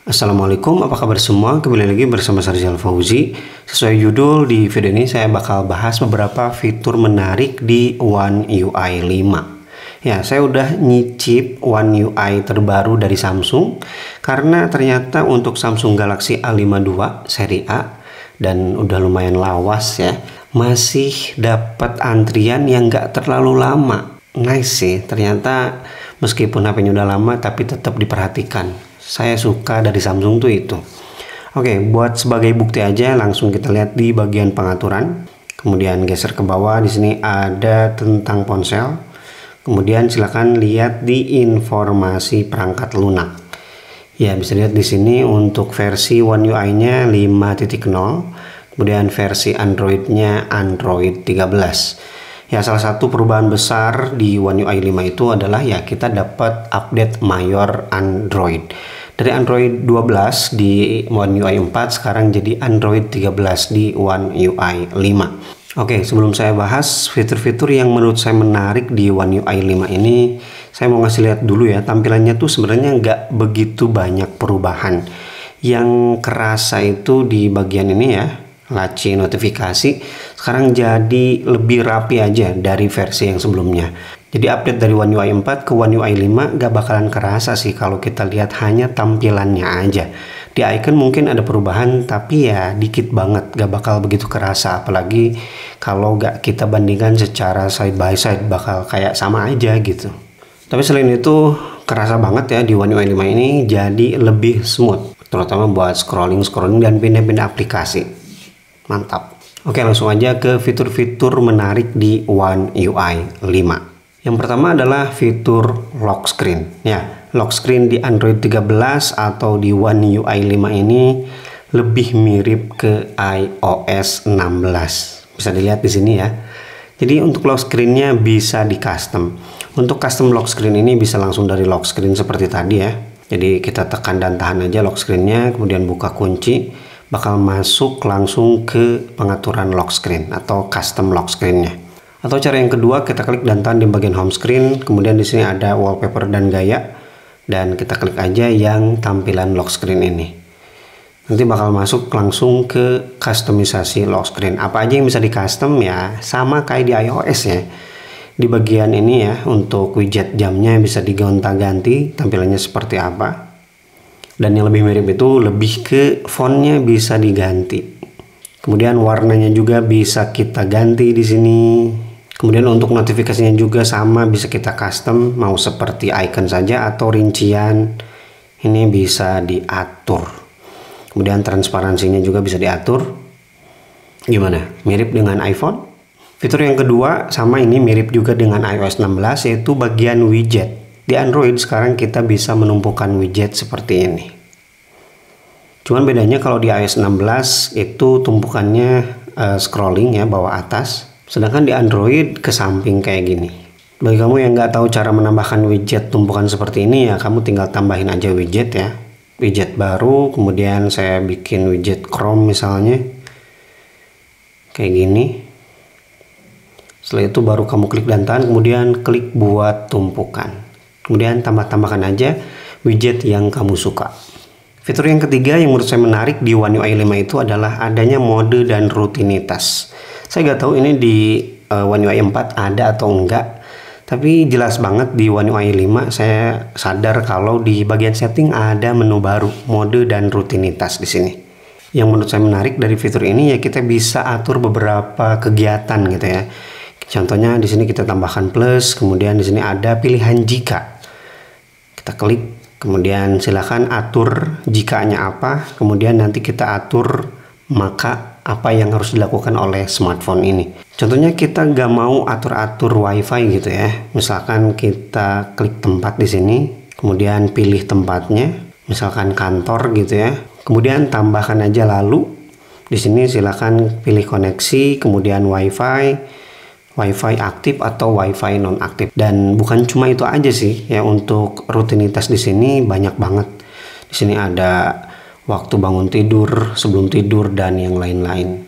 Assalamualaikum, apa kabar semua? Kembali lagi bersama Sarzal Fauzi. Sesuai judul, di video ini saya bakal bahas beberapa fitur menarik di One UI 5. Ya, saya udah nyicip One UI terbaru dari Samsung karena ternyata untuk Samsung Galaxy A52 seri A dan udah lumayan lawas ya, masih dapat antrian yang gak terlalu lama. Nice sih, ternyata meskipun HP-nya udah lama tapi tetap diperhatikan. Saya suka dari Samsung tuh itu. Oke, buat sebagai bukti aja langsung kita lihat di bagian pengaturan. Kemudian geser ke bawah, di sini ada tentang ponsel. Kemudian silakan lihat di informasi perangkat lunak. Ya, bisa lihat di sini untuk versi One UI-nya 5.0. Kemudian versi Android-nya Android 13. Ya, salah satu perubahan besar di One UI 5 itu adalah ya kita dapat update mayor Android. Dari Android 12 di One UI 4 sekarang jadi Android 13 di One UI 5. Oke, sebelum saya bahas fitur-fitur yang menurut saya menarik di One UI 5 ini, saya mau ngasih lihat dulu ya, tampilannya tuh sebenarnya nggak begitu banyak perubahan. Yang kerasa itu di bagian ini ya, laci notifikasi sekarang jadi lebih rapi aja dari versi yang sebelumnya. Jadi update dari One UI 4 ke One UI 5 gak bakalan kerasa sih kalau kita lihat hanya tampilannya aja. Di icon mungkin ada perubahan tapi ya dikit banget, gak bakal begitu kerasa, apalagi kalau gak kita bandingkan secara side by side bakal kayak sama aja gitu. Tapi selain itu kerasa banget ya di One UI 5 ini jadi lebih smooth, terutama buat scrolling dan pindah-pindah aplikasi. Mantap. Oke, langsung aja ke fitur-fitur menarik di One UI 5. Yang pertama adalah fitur lock screen. Ya, lock screen di Android 13 atau di One UI 5 ini lebih mirip ke iOS 16. Bisa dilihat di sini ya. Jadi untuk lock screen-nya bisa di custom. Untuk custom lock screen ini bisa langsung dari lock screen seperti tadi ya. Jadi kita tekan dan tahan aja lock screen-nya, kemudian buka kunci, bakal masuk langsung ke pengaturan lock screen atau custom lock screen-nya. Atau cara yang kedua, kita klik dan tahan di bagian home screen, kemudian di sini ada wallpaper dan gaya, dan kita klik aja yang tampilan lock screen ini. Nanti bakal masuk langsung ke customisasi lock screen. Apa aja yang bisa di custom ya, sama kayak di iOS ya. Di bagian ini ya, untuk widget jamnya bisa digonta-ganti tampilannya seperti apa. Dan yang lebih mirip itu lebih ke fontnya bisa diganti. Kemudian warnanya juga bisa kita ganti di sini. Kemudian untuk notifikasinya juga sama, bisa kita custom, mau seperti icon saja atau rincian. Ini bisa diatur. Kemudian transparansinya juga bisa diatur. Gimana? Mirip dengan iPhone? Fitur yang kedua sama, ini mirip juga dengan iOS 16, yaitu bagian widget. Di Android sekarang kita bisa menumpukan widget seperti ini. Cuman bedanya kalau di iOS 16 itu tumpukannya scrolling ya, bawah atas. Sedangkan di Android ke samping kayak gini. Bagi kamu yang nggak tahu cara menambahkan widget tumpukan seperti ini ya, kamu tinggal tambahin aja widget ya. Widget baru, kemudian saya bikin widget Chrome misalnya. Kayak gini. Setelah itu baru kamu klik dan tahan, kemudian klik buat tumpukan. Kemudian tambahkan aja widget yang kamu suka. Fitur yang ketiga yang menurut saya menarik di One UI 5 itu adalah adanya mode dan rutinitas. Saya nggak tahu ini di One UI 4 ada atau enggak, tapi jelas banget di One UI 5 saya sadar kalau di bagian setting ada menu baru, mode dan rutinitas di sini. Yang menurut saya menarik dari fitur ini ya, kita bisa atur beberapa kegiatan gitu ya. Contohnya di sini kita tambahkan plus, kemudian di sini ada pilihan jika. Kita klik, kemudian silakan atur jikanya apa, kemudian nanti kita atur maka apa yang harus dilakukan oleh smartphone ini. Contohnya kita nggak mau atur-atur wifi gitu ya. Misalkan kita klik tempat di sini, kemudian pilih tempatnya, misalkan kantor gitu ya. Kemudian tambahkan aja lalu. Di sini silakan pilih koneksi, kemudian wifi aktif atau wifi non aktif. Dan bukan cuma itu aja sih ya, untuk rutinitas di sini banyak banget. Di sini ada waktu bangun tidur, sebelum tidur, dan yang lain-lain.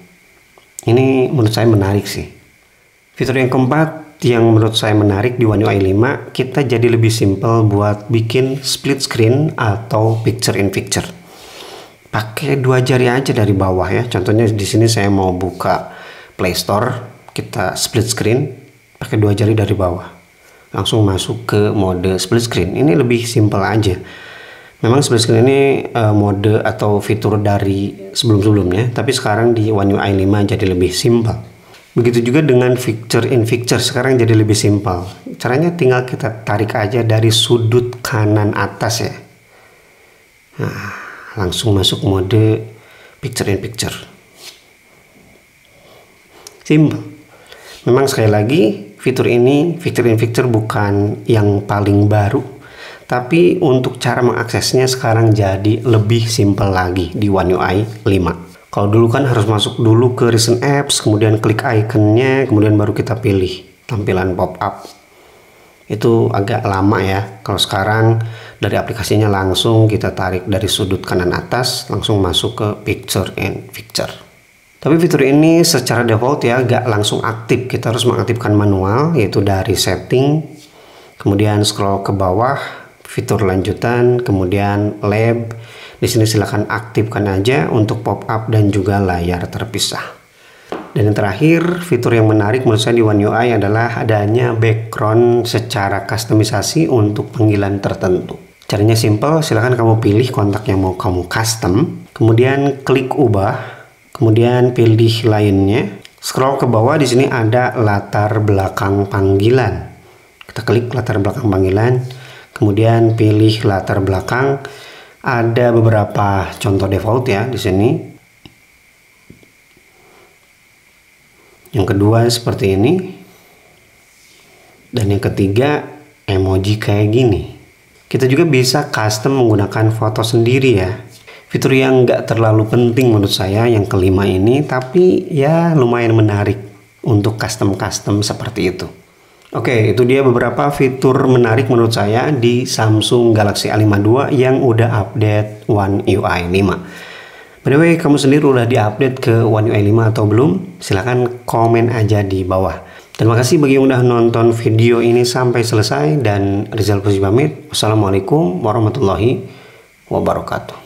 Ini menurut saya menarik sih. Fitur yang keempat yang menurut saya menarik di One UI 5, kita jadi lebih simple buat bikin split screen atau picture in picture. pakai 2 jari aja dari bawah ya. Contohnya di sini saya mau buka Play Store, kita split screen pakai 2 jari dari bawah. Langsung masuk ke mode split screen. Ini lebih simpel aja. Memang split screen ini mode atau fitur dari sebelum-sebelumnya, tapi sekarang di One UI 5 jadi lebih simpel. Begitu juga dengan feature in feature, sekarang jadi lebih simpel. Caranya tinggal kita tarik aja dari sudut kanan atas ya. Nah, langsung masuk mode picture in picture. Simple. Memang sekali lagi fitur ini, feature in picture bukan yang paling baru, tapi untuk cara mengaksesnya sekarang jadi lebih simple lagi di One UI 5. Kalau dulu kan harus masuk dulu ke recent apps, kemudian klik ikonnya, kemudian baru kita pilih tampilan pop-up. Itu agak lama ya. Kalau sekarang dari aplikasinya langsung kita tarik dari sudut kanan atas, langsung masuk ke picture in picture. Tapi fitur ini secara default ya gak langsung aktif. Kita harus mengaktifkan manual, yaitu dari setting, kemudian scroll ke bawah, fitur lanjutan, kemudian lab. Di sini silakan aktifkan aja untuk pop-up dan juga layar terpisah. Dan yang terakhir, fitur yang menarik menurut saya di One UI adalah adanya background secara kustomisasi untuk panggilan tertentu. Caranya simple, silakan kamu pilih kontak yang mau kamu custom, kemudian klik ubah, kemudian pilih lainnya. Scroll ke bawah, di sini ada latar belakang panggilan. Kita klik latar belakang panggilan, kemudian pilih latar belakang. Ada beberapa contoh default ya di sini. Yang kedua seperti ini. Dan yang ketiga emoji kayak gini. Kita juga bisa custom menggunakan foto sendiri ya. Fitur yang nggak terlalu penting menurut saya yang kelima ini, tapi ya lumayan menarik untuk custom seperti itu. Oke, itu dia beberapa fitur menarik menurut saya di Samsung Galaxy A52 yang udah update One UI 5. By the way, kamu sendiri udah diupdate ke One UI 5 atau belum? Silahkan komen aja di bawah. Terima kasih bagi yang udah nonton video ini sampai selesai, dan Rizal Fauzi pamit. Wassalamualaikum warahmatullahi wabarakatuh.